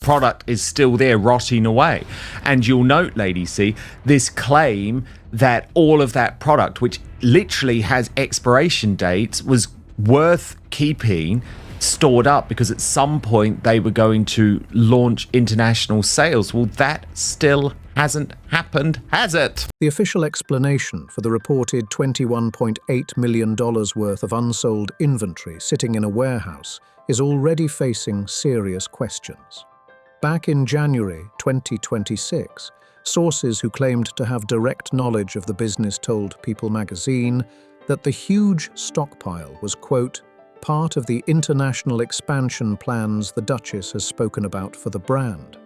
product is still there rotting away. And you'll note, Lady C, this claim that all of that product, which literally has expiration dates, was worth keeping stored up because at some point they were going to launch international sales. Well, that still hasn't happened, has it? The official explanation for the reported $21.8 million worth of unsold inventory sitting in a warehouse is already facing serious questions. Back in January 2026, sources who claimed to have direct knowledge of the business told People magazine that the huge stockpile was, quote, part of the international expansion plans the Duchess has spoken about for the brand.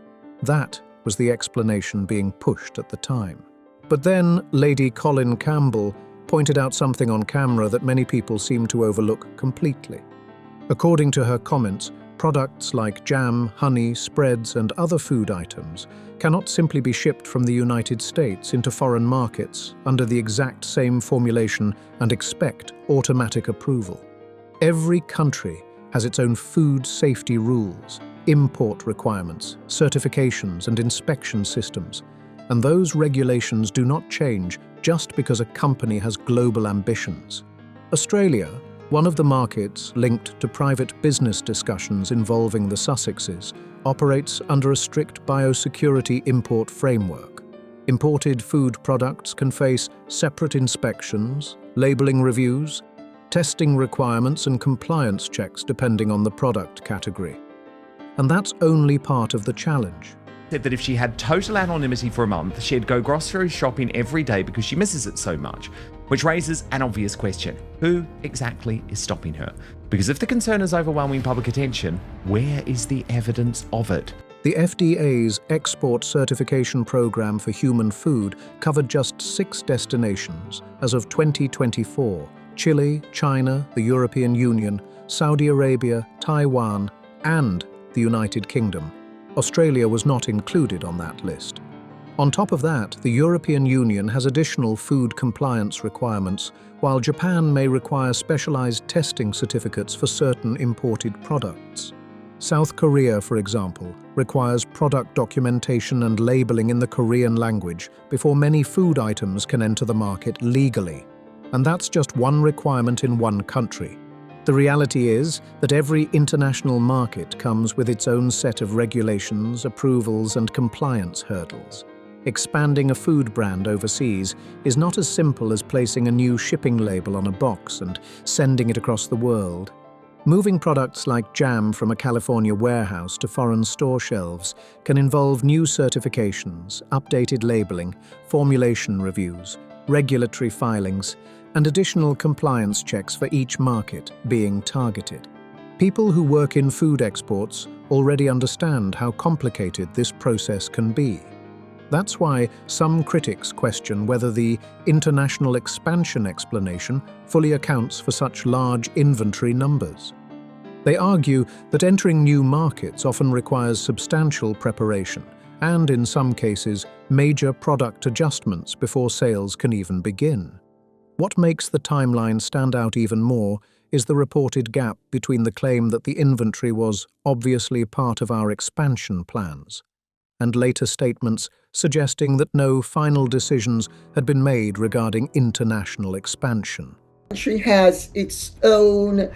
That was the explanation being pushed at the time. But then Lady Colin Campbell pointed out something on camera that many people seem to overlook completely. According to her comments, products like jam, honey, spreads, and other food items cannot simply be shipped from the United States into foreign markets under the exact same formulation and expect automatic approval. Every country has its own food safety rules, import requirements, certifications, and inspection systems, and those regulations do not change just because a company has global ambitions. Australia, one of the markets linked to private business discussions involving the Sussexes, operates under a strict biosecurity import framework. Imported food products can face separate inspections, labeling reviews, testing requirements and compliance checks depending on the product category. And that's only part of the challenge. Said that if she had total anonymity for a month, she'd go grocery shopping every day because she misses it so much, which raises an obvious question. Who exactly is stopping her? Because if the concern is overwhelming public attention, where is the evidence of it? The FDA's export certification program for human food covered just 6 destinations as of 2024: Chile, China, the European Union, Saudi Arabia, Taiwan, and the United Kingdom. Australia was not included on that list. On top of that, the European Union has additional food compliance requirements, while Japan may require specialized testing certificates for certain imported products. South Korea, for example, requires product documentation and labeling in the Korean language before many food items can enter the market legally. And that's just one requirement in one country. The reality is that every international market comes with its own set of regulations, approvals, and compliance hurdles. Expanding a food brand overseas is not as simple as placing a new shipping label on a box and sending it across the world. Moving products like jam from a California warehouse to foreign store shelves can involve new certifications, updated labeling, formulation reviews, regulatory filings, and additional compliance checks for each market being targeted. People who work in food exports already understand how complicated this process can be. That's why some critics question whether the international expansion explanation fully accounts for such large inventory numbers. They argue that entering new markets often requires substantial preparation and, in some cases, major product adjustments before sales can even begin. What makes the timeline stand out even more is the reported gap between the claim that the inventory was obviously part of our expansion plans and later statements suggesting that no final decisions had been made regarding international expansion. The country has its own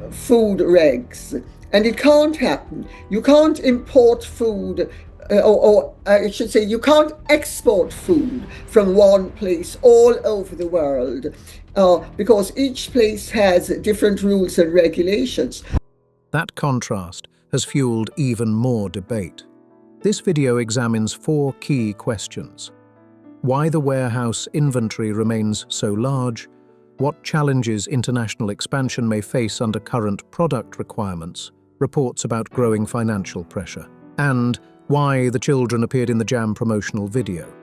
food regs, and it can't happen. You can't import food or I should say, you can't export food from one place all over the world because each place has different rules and regulations. That contrast has fueled even more debate. This video examines 4 key questions: why the warehouse inventory remains so large, what challenges international expansion may face under current product requirements, reports about growing financial pressure, and why the children appeared in the jam promotional video.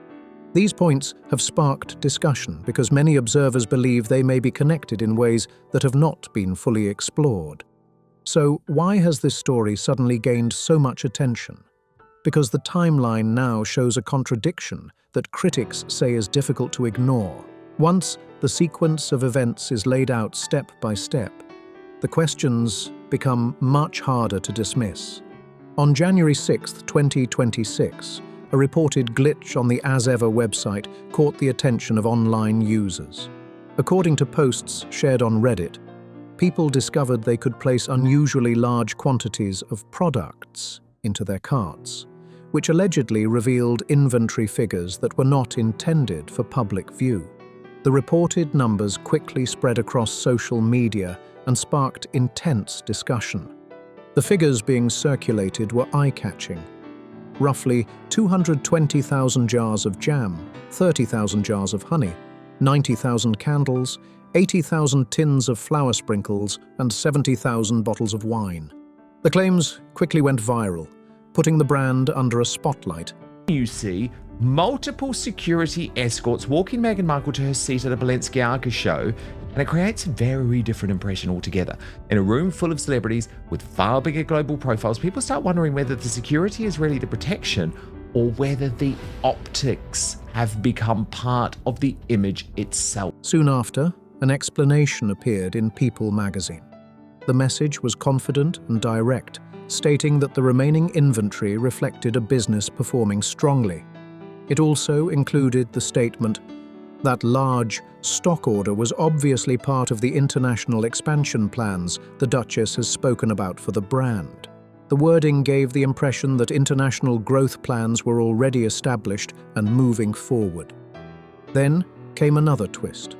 These points have sparked discussion because many observers believe they may be connected in ways that have not been fully explored. So why has this story suddenly gained so much attention? Because the timeline now shows a contradiction that critics say is difficult to ignore. Once the sequence of events is laid out step by step, the questions become much harder to dismiss. On January 6, 2026, a reported glitch on the As Ever website caught the attention of online users. According to posts shared on Reddit, people discovered they could place unusually large quantities of products into their carts, which allegedly revealed inventory figures that were not intended for public view. The reported numbers quickly spread across social media and sparked intense discussion. The figures being circulated were eye-catching. Roughly 220,000 jars of jam, 30,000 jars of honey, 90,000 candles, 80,000 tins of flour sprinkles, and 70,000 bottles of wine. The claims quickly went viral, putting the brand under a spotlight. You see multiple security escorts walking Meghan Markle to her seat at a Balenciaga show, and it creates a very different impression altogether. In a room full of celebrities with far bigger global profiles, people start wondering whether the security is really the protection or whether the optics have become part of the image itself. Soon after, an explanation appeared in People magazine. The message was confident and direct, stating that the remaining inventory reflected a business performing strongly. It also included the statement that large stock order was obviously part of the international expansion plans the Duchess has spoken about for the brand. The wording gave the impression that international growth plans were already established and moving forward. Then came another twist.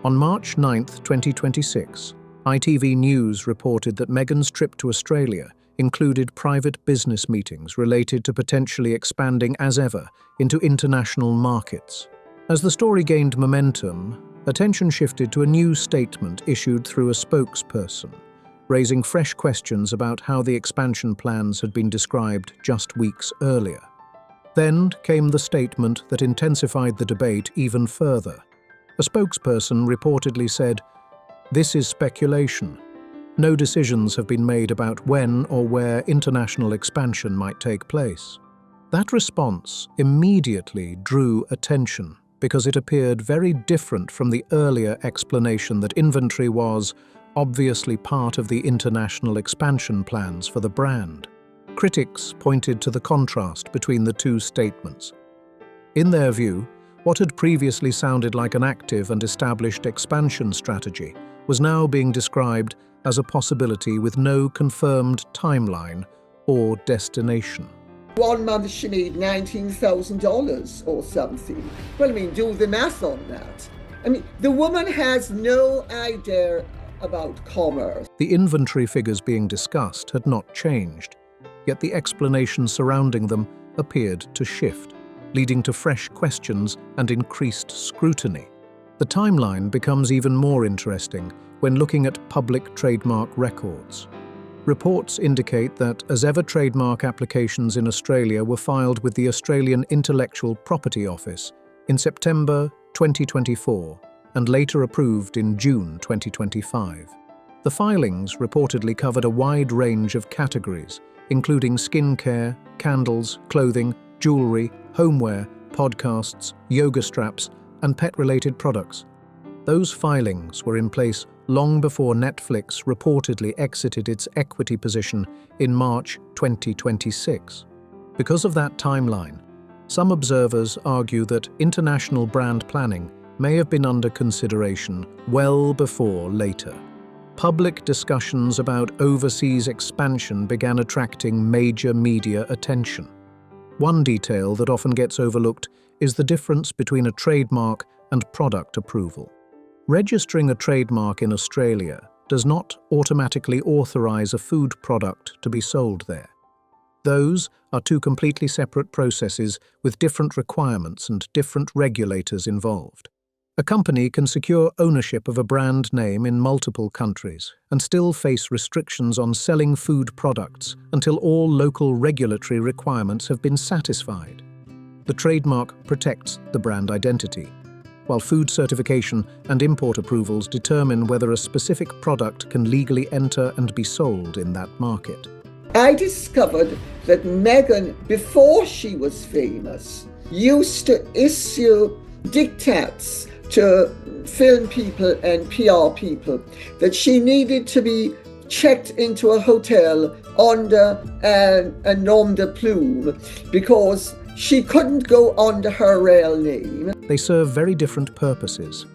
On March 9, 2026, ITV News reported that Meghan's trip to Australia included private business meetings related to potentially expanding As Ever into international markets. As the story gained momentum, attention shifted to a new statement issued through a spokesperson, raising fresh questions about how the expansion plans had been described just weeks earlier. Then came the statement that intensified the debate even further. A spokesperson reportedly said, "This is speculation. No decisions have been made about when or where international expansion might take place." That response immediately drew attention because it appeared very different from the earlier explanation that inventory was obviously part of the international expansion plans for the brand. Critics pointed to the contrast between the two statements. In their view, what had previously sounded like an active and established expansion strategy was now being described as a possibility with no confirmed timeline or destination. 1 month she made $19,000 or something. Well, I mean, do the math on that. I mean, the woman has no idea about commerce. The inventory figures being discussed had not changed, yet the explanations surrounding them appeared to shift, leading to fresh questions and increased scrutiny. The timeline becomes even more interesting when looking at public trademark records. Reports indicate that As Ever trademark applications in Australia were filed with the Australian Intellectual Property Office in September 2024 and later approved in June 2025. The filings reportedly covered a wide range of categories, including skincare, candles, clothing, jewelry, homeware, podcasts, yoga straps, and pet-related products. Those filings were in place long before Netflix reportedly exited its equity position in March 2026. Because of that timeline, some observers argue that international brand planning may have been under consideration well before later. Public discussions about overseas expansion began attracting major media attention. One detail that often gets overlooked is the difference between a trademark and product approval. Registering a trademark in Australia does not automatically authorize a food product to be sold there. Those are two completely separate processes with different requirements and different regulators involved. A company can secure ownership of a brand name in multiple countries and still face restrictions on selling food products until all local regulatory requirements have been satisfied. The trademark protects the brand identity, while food certification and import approvals determine whether a specific product can legally enter and be sold in that market. I discovered that Meghan, before she was famous, used to issue diktats to film people and PR people that she needed to be checked into a hotel under a nom de plume because she couldn't go under her real name. They serve very different purposes,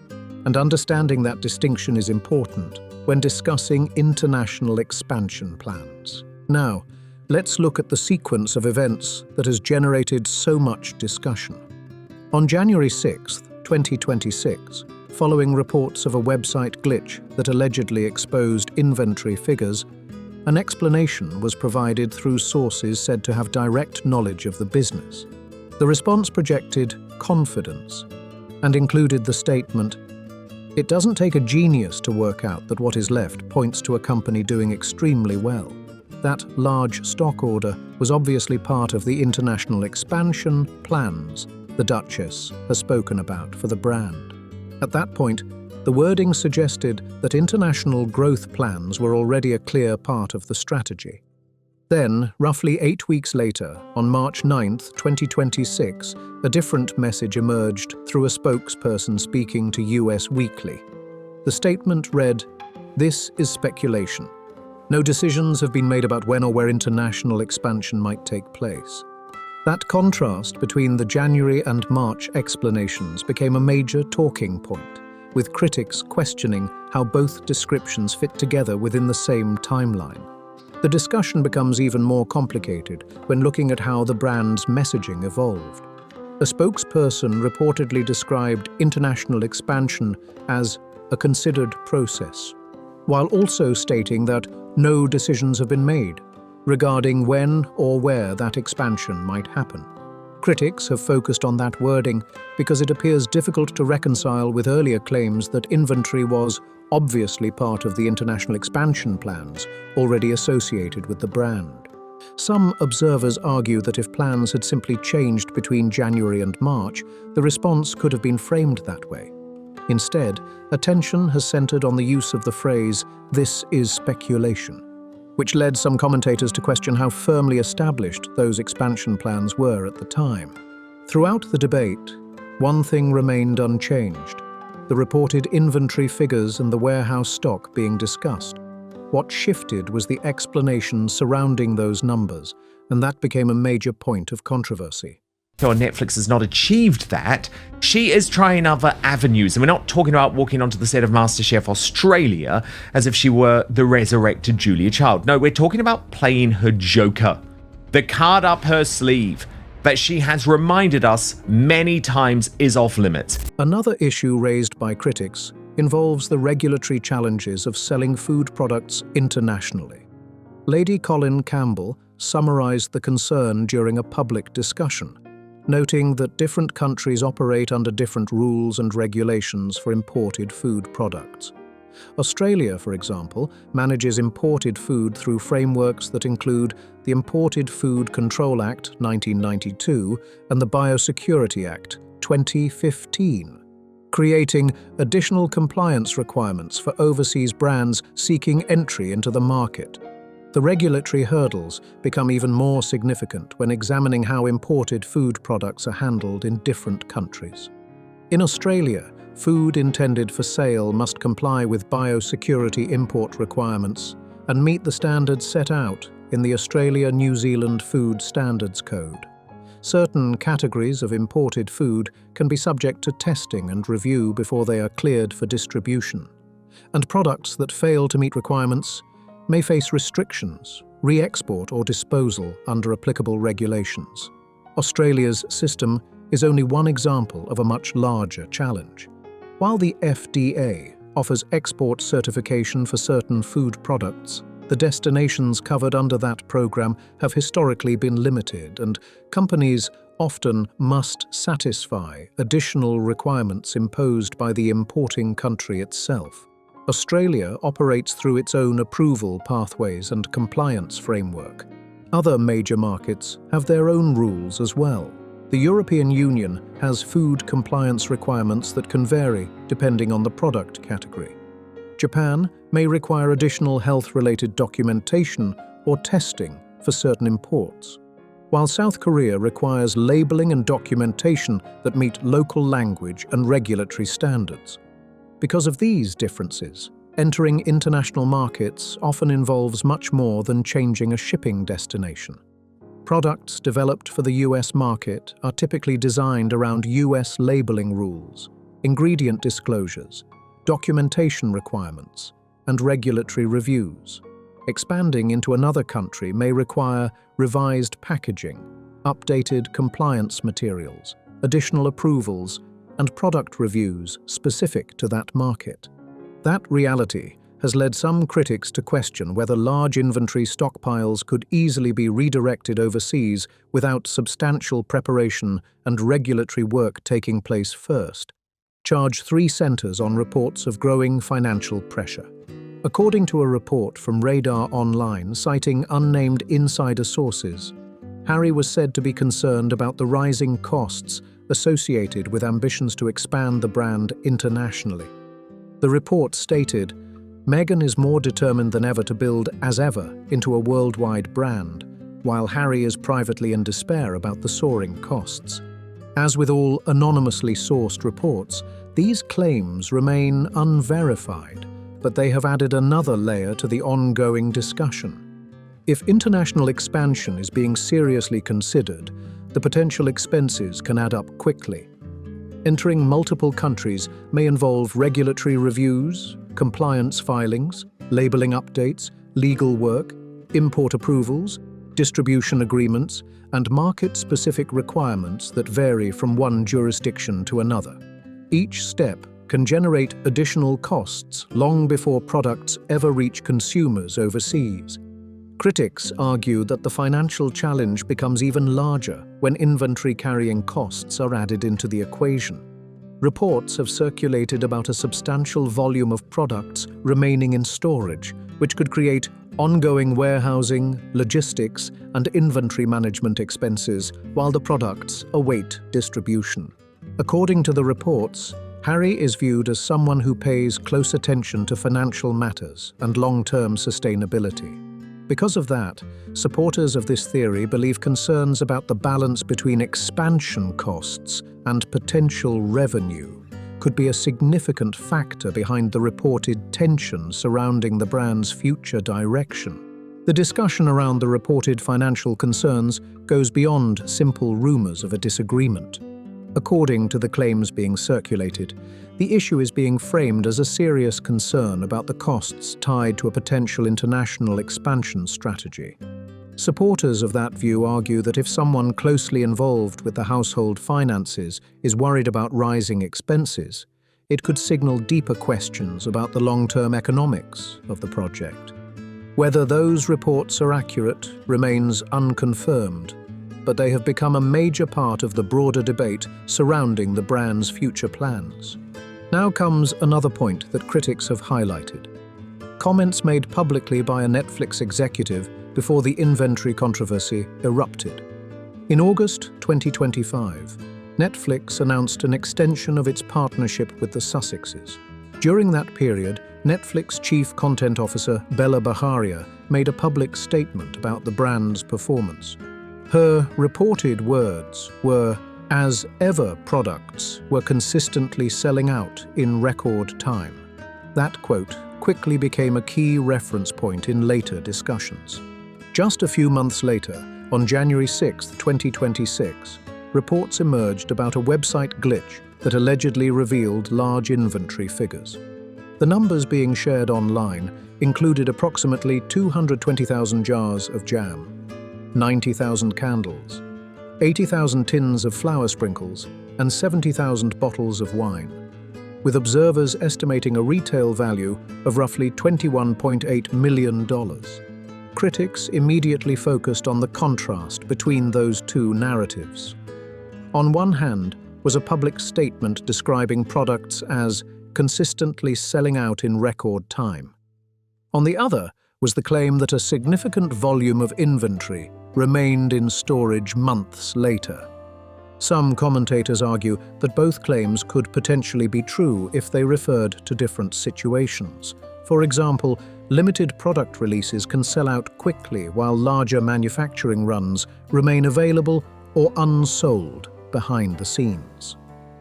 and understanding that distinction is important when discussing international expansion plans. Now, let's look at the sequence of events that has generated so much discussion. On January 6, 2026, following reports of a website glitch that allegedly exposed inventory figures, an explanation was provided through sources said to have direct knowledge of the business. The response projected confidence and included the statement, "It doesn't take a genius to work out that what is left points to a company doing extremely well." That large stock order was obviously part of the international expansion plans the Duchess has spoken about for the brand. At that point, the wording suggested that international growth plans were already a clear part of the strategy. Then, roughly 8 weeks later, on March 9, 2026, a different message emerged through a spokesperson speaking to US Weekly. The statement read, "This is speculation. No decisions have been made about when or where international expansion might take place." That contrast between the January and March explanations became a major talking point, with critics questioning how both descriptions fit together within the same timeline. The discussion becomes even more complicated when looking at how the brand's messaging evolved. A spokesperson reportedly described international expansion as a considered process, while also stating that no decisions have been made regarding when or where that expansion might happen. Critics have focused on that wording because it appears difficult to reconcile with earlier claims that inventory was obviously part of the international expansion plans already associated with the brand. Some observers argue that if plans had simply changed between January and March, the response could have been framed that way. Instead, attention has centered on the use of the phrase, "This is speculation," which led some commentators to question how firmly established those expansion plans were at the time. Throughout the debate, one thing remained unchanged: the reported inventory figures and the warehouse stock being discussed. What shifted was the explanation surrounding those numbers, and that became a major point of controversy. So Netflix has not achieved that. She is trying other avenues. And we're not talking about walking onto the set of MasterChef Australia as if she were the resurrected Julia Child. No, we're talking about playing her Joker, the card up her sleeve that she has reminded us many times is off limits. Another issue raised by critics involves the regulatory challenges of selling food products internationally. Lady Colin Campbell summarized the concern during a public discussion, noting that different countries operate under different rules and regulations for imported food products. Australia, for example, manages imported food through frameworks that include the Imported Food Control Act 1992 and the Biosecurity Act 2015, creating additional compliance requirements for overseas brands seeking entry into the market. The regulatory hurdles become even more significant when examining how imported food products are handled in different countries. In Australia, food intended for sale must comply with biosecurity import requirements and meet the standards set out in the Australia-New Zealand Food Standards Code. Certain categories of imported food can be subject to testing and review before they are cleared for distribution, and products that fail to meet requirements may face restrictions, re-export or disposal under applicable regulations. Australia's system is only one example of a much larger challenge. While the FDA offers export certification for certain food products, the destinations covered under that program have historically been limited, and companies often must satisfy additional requirements imposed by the importing country itself. Australia operates through its own approval pathways and compliance framework. Other major markets have their own rules as well. The European Union has food compliance requirements that can vary depending on the product category. Japan may require additional health-related documentation or testing for certain imports, while South Korea requires labeling and documentation that meet local language and regulatory standards. Because of these differences, Entering international markets often involves much more than changing a shipping destination. Products developed for the US market are typically designed around US labeling rules, ingredient disclosures, documentation requirements, and regulatory reviews. Expanding into another country may require revised packaging, updated compliance materials, additional approvals, and product reviews specific to that market. That reality has led some critics to question whether large inventory stockpiles could easily be redirected overseas without substantial preparation and regulatory work taking place first. Charge 3 centers on reports of growing financial pressure. According to a report from Radar Online citing unnamed insider sources, Harry was said to be concerned about the rising costs associated with ambitions to expand the brand internationally. The report stated, Meghan is more determined than ever to build, as ever, into a worldwide brand, while Harry is privately in despair about the soaring costs. As with all anonymously sourced reports, these claims remain unverified, but they have added another layer to the ongoing discussion. If international expansion is being seriously considered, the potential expenses can add up quickly. Entering multiple countries may involve regulatory reviews, compliance filings, labeling updates, legal work, import approvals, distribution agreements, and market-specific requirements that vary from one jurisdiction to another. Each step can generate additional costs long before products ever reach consumers overseas. Critics argue that the financial challenge becomes even larger when inventory carrying costs are added into the equation. Reports have circulated about a substantial volume of products remaining in storage, which could create ongoing warehousing, logistics, and inventory management expenses while the products await distribution. According to the reports, Harry is viewed as someone who pays close attention to financial matters and long-term sustainability. Because of that, supporters of this theory believe concerns about the balance between expansion costs and potential revenue could be a significant factor behind the reported tension surrounding the brand's future direction. The discussion around the reported financial concerns goes beyond simple rumors of a disagreement. According to the claims being circulated, the issue is being framed as a serious concern about the costs tied to a potential international expansion strategy. Supporters of that view argue that if someone closely involved with the household finances is worried about rising expenses, it could signal deeper questions about the long-term economics of the project. Whether those reports are accurate remains unconfirmed, but they have become a major part of the broader debate surrounding the brand's future plans. Now comes another point that critics have highlighted. Comments made publicly by a Netflix executive before the inventory controversy erupted. In August 2025, Netflix announced an extension of its partnership with the Sussexes. During that period, Netflix Chief Content Officer Bella Baharia made a public statement about the brand's performance. Her reported words were, "As ever products were consistently selling out in record time." That quote quickly became a key reference point in later discussions. Just a few months later, on January 6, 2026, reports emerged about a website glitch that allegedly revealed large inventory figures. The numbers being shared online included approximately 220,000 jars of jam, 90,000 candles, 80,000 tins of flour sprinkles, and 70,000 bottles of wine, with observers estimating a retail value of roughly $21.8 million. Critics immediately focused on the contrast between those two narratives. On one hand was a public statement describing products as consistently selling out in record time. On the other was the claim that a significant volume of inventory remained in storage months later. Some commentators argue that both claims could potentially be true if they referred to different situations. For example, limited product releases can sell out quickly while larger manufacturing runs remain available or unsold behind the scenes.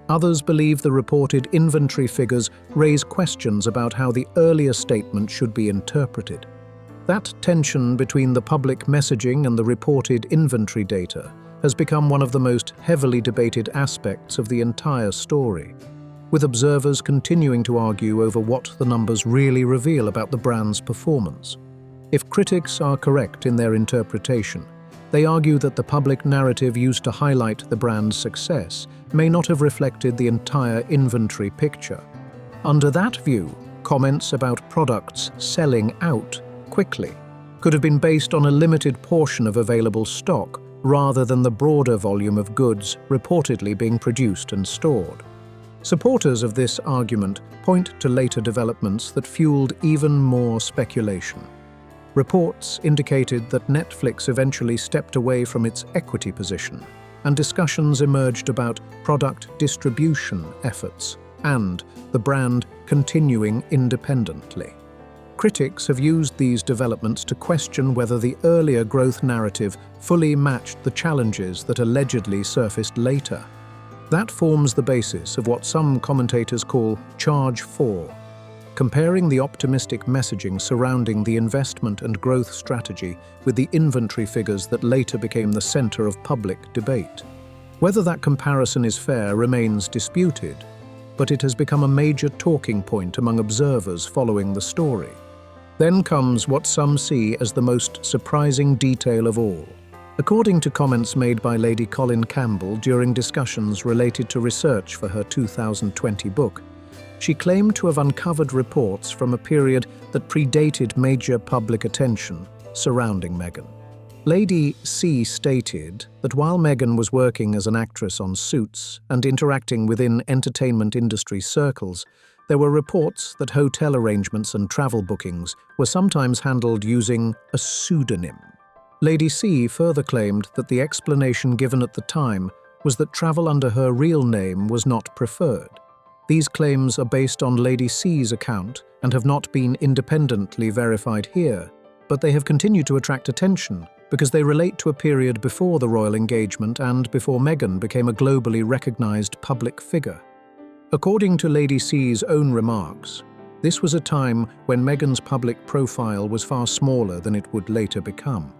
Others believe the reported inventory figures raise questions about how the earlier statement should be interpreted. That tension between the public messaging and the reported inventory data has become one of the most heavily debated aspects of the entire story, with observers continuing to argue over what the numbers really reveal about the brand's performance. If critics are correct in their interpretation, they argue that the public narrative used to highlight the brand's success may not have reflected the entire inventory picture. Under that view, comments about products selling out quickly could have been based on a limited portion of available stock rather than the broader volume of goods reportedly being produced and stored. Supporters of this argument point to later developments that fueled even more speculation. Reports indicated that Netflix eventually stepped away from its equity position, and discussions emerged about product distribution efforts and the brand continuing independently. Critics have used these developments to question whether the earlier growth narrative fully matched the challenges that allegedly surfaced later. That forms the basis of what some commentators call Charge 4, comparing the optimistic messaging surrounding the investment and growth strategy with the inventory figures that later became the center of public debate. Whether that comparison is fair remains disputed, but it has become a major talking point among observers following the story. Then comes what some see as the most surprising detail of all. According to comments made by Lady Colin Campbell during discussions related to research for her 2020 book, she claimed to have uncovered reports from a period that predated major public attention surrounding Meghan. Lady C stated that while Meghan was working as an actress on Suits and interacting within entertainment industry circles, there were reports that hotel arrangements and travel bookings were sometimes handled using a pseudonym. Lady C further claimed that the explanation given at the time was that travel under her real name was not preferred. These claims are based on Lady C's account and have not been independently verified here, but they have continued to attract attention because they relate to a period before the royal engagement and before Meghan became a globally recognized public figure. According to Lady C's own remarks, this was a time when Meghan's public profile was far smaller than it would later become.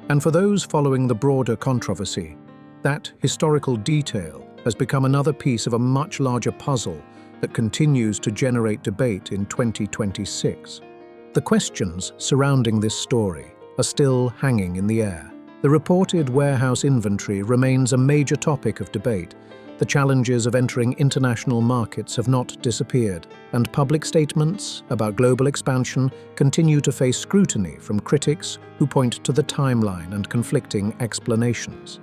And for those following the broader controversy, that historical detail has become another piece of a much larger puzzle that continues to generate debate in 2026. The questions surrounding this story are still hanging in the air. The reported warehouse inventory remains a major topic of debate. The challenges of entering international markets have not disappeared, and public statements about global expansion continue to face scrutiny from critics who point to the timeline and conflicting explanations.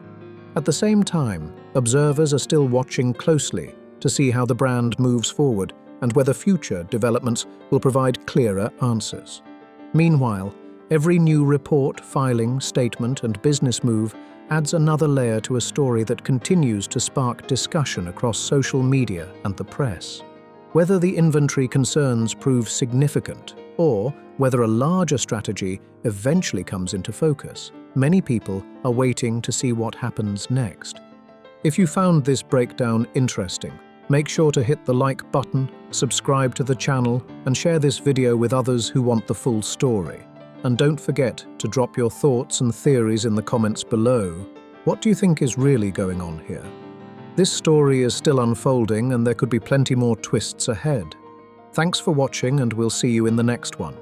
At the same time, observers are still watching closely to see how the brand moves forward and whether future developments will provide clearer answers. Meanwhile, every new report, filing, statement, and business move adds another layer to a story that continues to spark discussion across social media and the press. Whether the inventory concerns prove significant or whether a larger strategy eventually comes into focus, many people are waiting to see what happens next. If you found this breakdown interesting, make sure to hit the like button, subscribe to the channel, and share this video with others who want the full story. And don't forget to drop your thoughts and theories in the comments below. What do you think is really going on here? This story is still unfolding and there could be plenty more twists ahead. Thanks for watching and we'll see you in the next one.